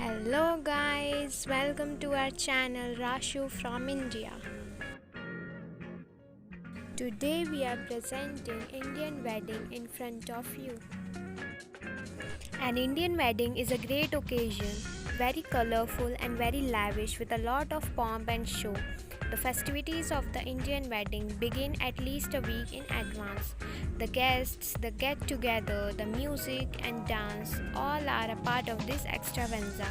Hello guys, welcome to our channel Rashu from India. Today we are presenting Indian wedding in front of you. An Indian wedding is a great occasion, very colorful and very lavish with a lot of pomp and show. The festivities of the Indian wedding begin at least a week in advance. The guests, the get together, the music and dance all are a part of this extravaganza.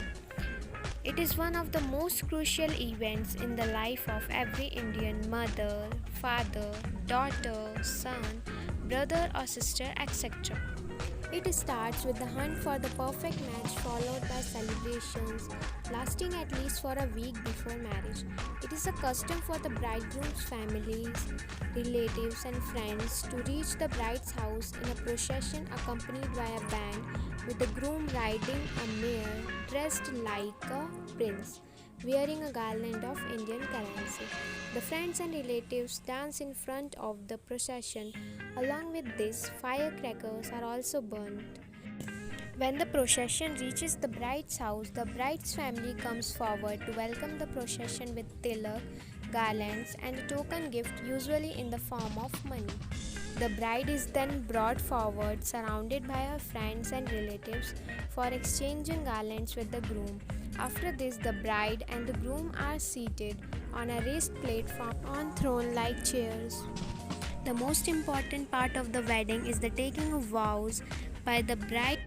It is one of the most crucial events in the life of every Indian mother, father, daughter, son, brother or sister, etc. It starts with the hunt for the perfect match followed by celebrations lasting at least for a week before marriage. It is a custom for the bridegroom's families, relatives and friends to reach the bride's house in a procession accompanied by a band with the groom riding a mare dressed like a prince, wearing a garland of Indian currency. The friends and relatives dance in front of the procession. Along with this, firecrackers are also burnt. When the procession reaches the bride's house, the bride's family comes forward to welcome the procession with tilak, garlands, and a token gift, usually in the form of money. The bride is then brought forward, surrounded by her friends and relatives, for exchanging garlands with the groom. After this, the bride and the groom are seated on a raised platform on throne-like chairs. The most important part of the wedding is the taking of vows by the bride.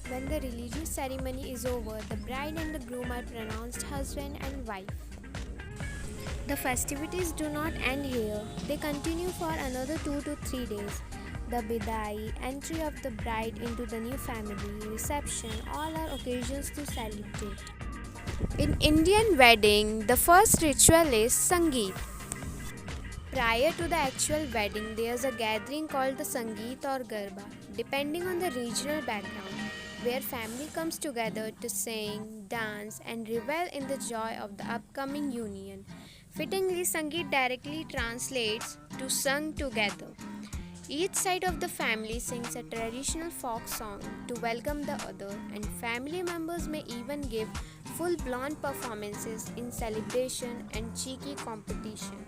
When the religious ceremony is over, the bride and the groom are pronounced husband and wife. The festivities do not end here. They continue for another 2 to 3 days. The bidai, entry of the bride into the new family, reception, all are occasions to celebrate. In Indian wedding, the first ritual is Sangeet. Prior to the actual wedding, there is a gathering called the Sangeet or Garba, depending on the regional background, where family comes together to sing, dance, and revel in the joy of the upcoming union. Fittingly, Sangeet directly translates to sung together. Each side of the family sings a traditional folk song to welcome the other, and family members may even give full-blown performances in celebration and cheeky competition.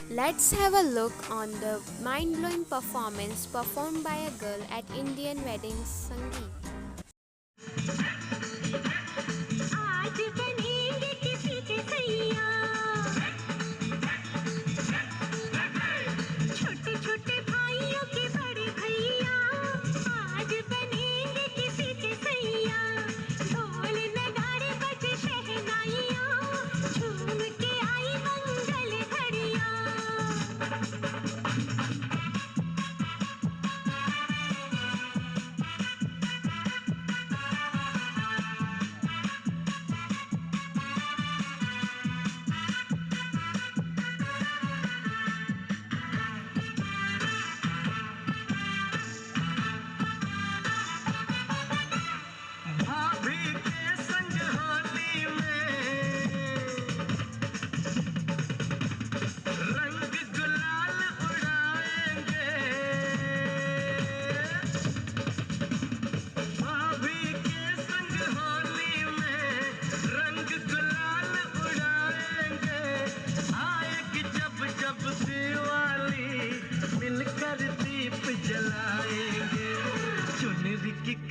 Let's have a look on the mind-blowing performance performed by a girl at Indian weddings, Sangeet.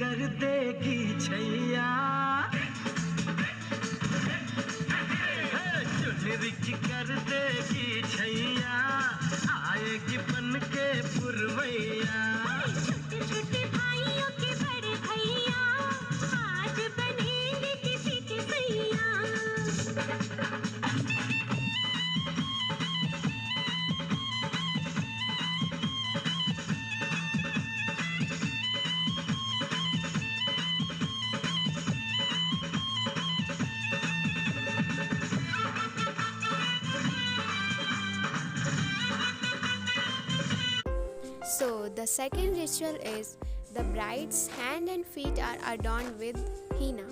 कर देगी छैया चुनरी की कर देगी छैया आएगी बन के पुरवैया छोटे छोटे भाइयों के बड़े भैया आज बनेंगे किसी के सैया So, the second ritual is the bride's hand and feet are adorned with henna.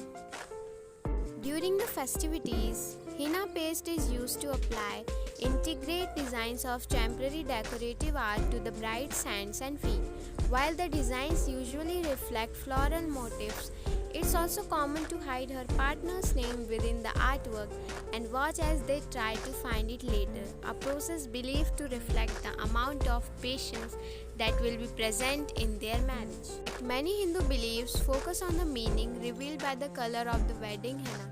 During the festivities, henna paste is used to apply integrate designs of temporary decorative art to the bride's hands and feet. While the designs usually reflect floral motifs, its is also common to hide her partner's name within the artwork and watch as they try to find it later, a process believed to reflect the amount of patience that will be present in their marriage. Many Hindu beliefs focus on the meaning revealed by the color of the wedding henna.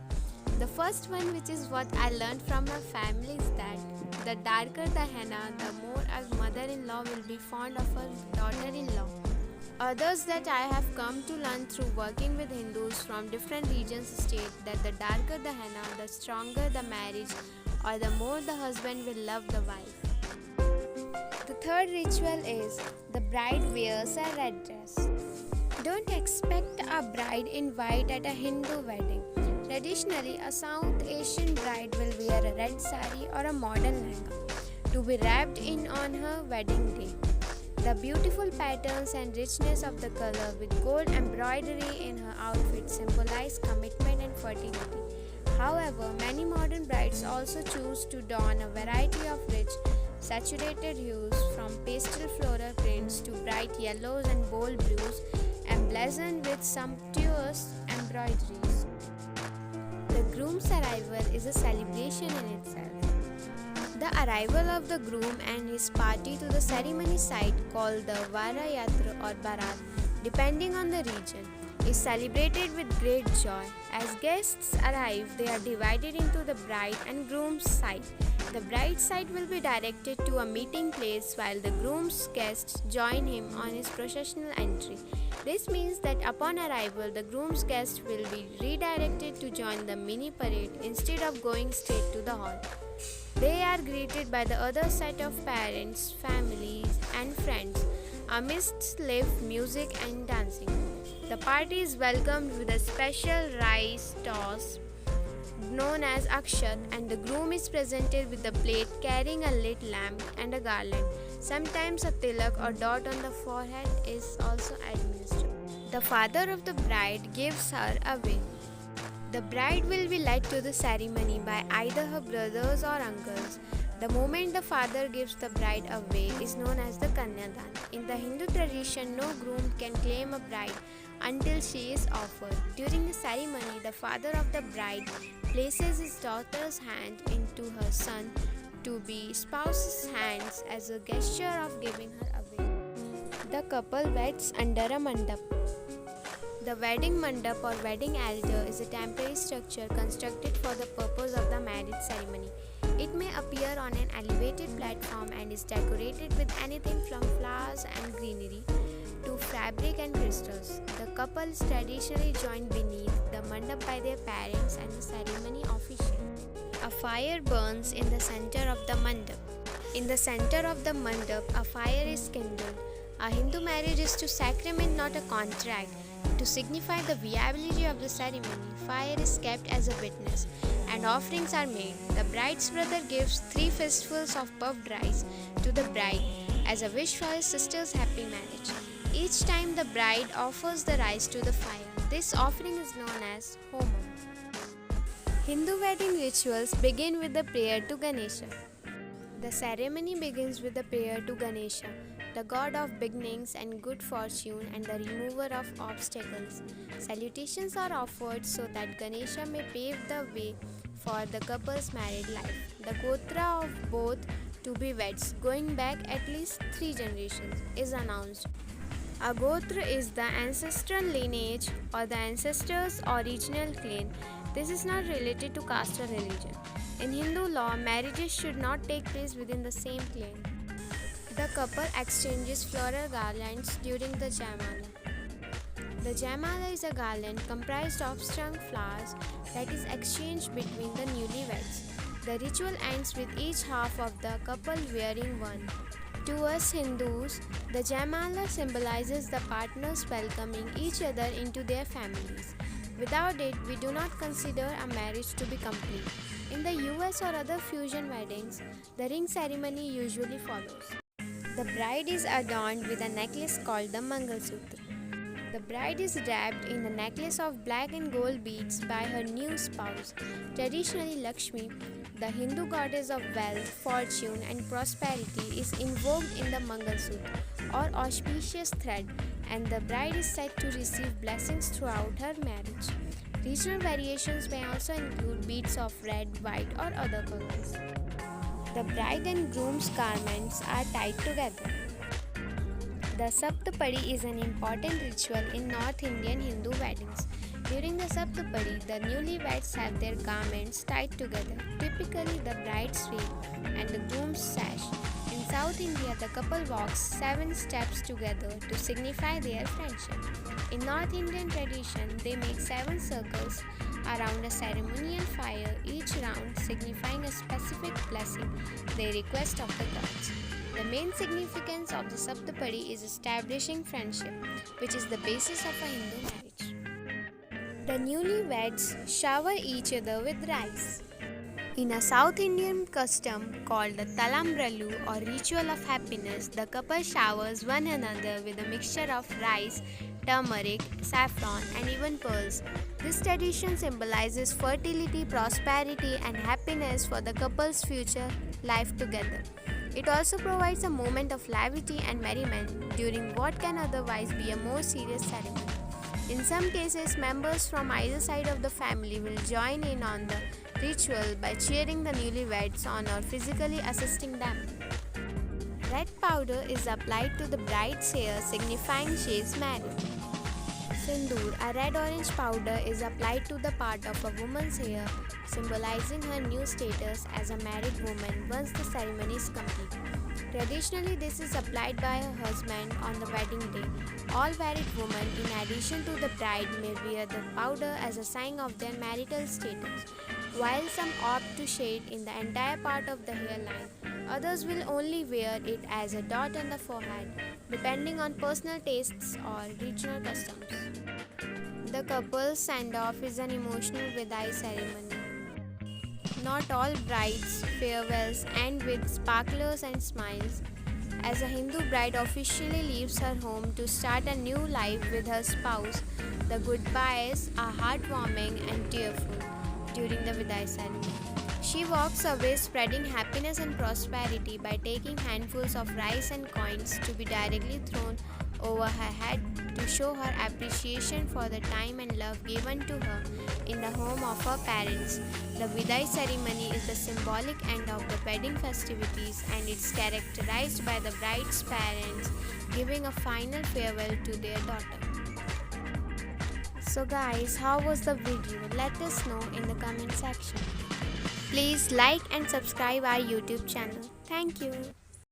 The first one, which is what I learned from my family, is that the darker the henna, the more a mother-in-law will be fond of her daughter-in-law. Others that I have come to learn through working with Hindus from different regions state that the darker the henna, the stronger the marriage, or the more the husband will love the wife. The third ritual is the bride wears a red dress. Don't expect a bride in white at a Hindu wedding. Traditionally, a South Asian bride will wear a red sari or a modern lehenga to be wrapped in on her wedding day. The beautiful patterns and richness of the color with gold embroidery in her outfit symbolize commitment and fertility. However, many modern brides also choose to don a variety of rich, saturated hues from pastel floral prints to bright yellows and bold blues, emblazoned with sumptuous embroideries. The groom's arrival is a celebration in itself. The arrival of the groom and his party to the ceremony site, called the Vara Yatra or Barat, depending on the region, is celebrated with great joy. As guests arrive, they are divided into the bride and groom's side. The bride's side will be directed to a meeting place while the groom's guests join him on his processional entry. This means that upon arrival, the groom's guests will be redirected to join the mini parade instead of going straight to the hall. They are greeted by the other set of parents, families, and friends amidst live music and dancing. The party is welcomed with a special rice toss known as akshat, and the groom is presented with a plate carrying a lit lamp and a garland. Sometimes a tilak or dot on the forehead is also administered. The father of the bride gives her away. The bride will be led to the ceremony by either her brothers or uncles. The moment the father gives the bride away is known as the Kanyadan. In the Hindu tradition, no groom can claim a bride until she is offered. During the ceremony, the father of the bride places his daughter's hand into her son to be spouse's hands as a gesture of giving her away. The couple weds under a mandap. The wedding mandap or wedding altar is a temporary structure constructed for the purpose of the marriage ceremony. It may appear on an elevated platform and is decorated with anything from flowers and greenery to fabric and crystals. The couple is traditionally joined beneath the mandap by their parents and the ceremony official. A fire burns in the center of the mandap. In the center of the mandap, a fire is kindled. A Hindu marriage is to sacrament, not a contract. To signify the viability of the ceremony, fire is kept as a witness and offerings are made. The bride's brother gives 3 fistfuls of puffed rice to the bride as a wish for his sister's happy marriage. Each time the bride offers the rice to the fire. This offering is known as Homa. Hindu wedding rituals begin with the prayer to Ganesha. The ceremony begins with the prayer to Ganesha, the god of beginnings and good fortune and the remover of obstacles. Salutations are offered so that Ganesha may pave the way for the couple's married life. The gotra of both to-be-weds, going back at least 3 generations, is announced. A gotra is the ancestral lineage or the ancestor's original clan. This is not related to caste or religion. In Hindu law, marriages should not take place within the same clan. The couple exchanges floral garlands during the Jaimala. The Jaimala is a garland comprised of strung flowers that is exchanged between the newlyweds. The ritual ends with each half of the couple wearing one. To us Hindus, the Jaimala symbolizes the partners welcoming each other into their families. Without it, we do not consider a marriage to be complete. In the US or other fusion weddings, the ring ceremony usually follows. The bride is adorned with a necklace called the Mangal Sutra. The bride is wrapped in a necklace of black and gold beads by her new spouse. Traditionally, Lakshmi, the Hindu goddess of wealth, fortune, and prosperity, is invoked in the Mangalsutra or auspicious thread, and the bride is said to receive blessings throughout her marriage. Regional variations may also include beads of red, white, or other colors. The bride and groom's garments are tied together. The Saptapadi is an important ritual in North Indian Hindu weddings. During the Saptapadi, the newlyweds have their garments tied together, typically the bride's veil and the groom's sash. In South India, the couple walks 7 steps together to signify their friendship. In North Indian tradition, they make 7 circles around a ceremonial fire, each round signifying a specific blessing they request of the gods. The main significance of the Saptapadi is establishing friendship, which is the basis of a Hindu marriage. The newlyweds shower each other with rice. In a South Indian custom called the Talambralu or ritual of happiness, the couple showers one another with a mixture of rice, turmeric, saffron, and even pearls. This tradition symbolizes fertility, prosperity, and happiness for the couple's future life together. It also provides a moment of levity and merriment during what can otherwise be a more serious ceremony. In some cases, members from either side of the family will join in on the ritual by cheering the newlyweds on or physically assisting them. Red powder is applied to the bride's hair, signifying she is married. Sindoor, a red-orange powder, is applied to the part of a woman's hair, symbolizing her new status as a married woman once the ceremony is complete. Traditionally, this is applied by her husband on the wedding day. All married women, in addition to the bride, may wear the powder as a sign of their marital status. While some opt to shade in the entire part of the hairline, others will only wear it as a dot on the forehead, depending on personal tastes or regional customs. The couple's send-off is an emotional vidai ceremony. Not all brides' farewells end with sparklers and smiles. As a Hindu bride officially leaves her home to start a new life with her spouse, the goodbyes are heartwarming and tearful during the vidai ceremony. She walks away spreading happiness and prosperity by taking handfuls of rice and coins to be directly thrown over her head to show her appreciation for the time and love given to her in the home of her parents. The Vidai ceremony is the symbolic end of the wedding festivities, and it's characterized by the bride's parents giving a final farewell to their daughter. So guys, how was the video? Let us know in the comment section. Please like and subscribe our YouTube channel. Thank you.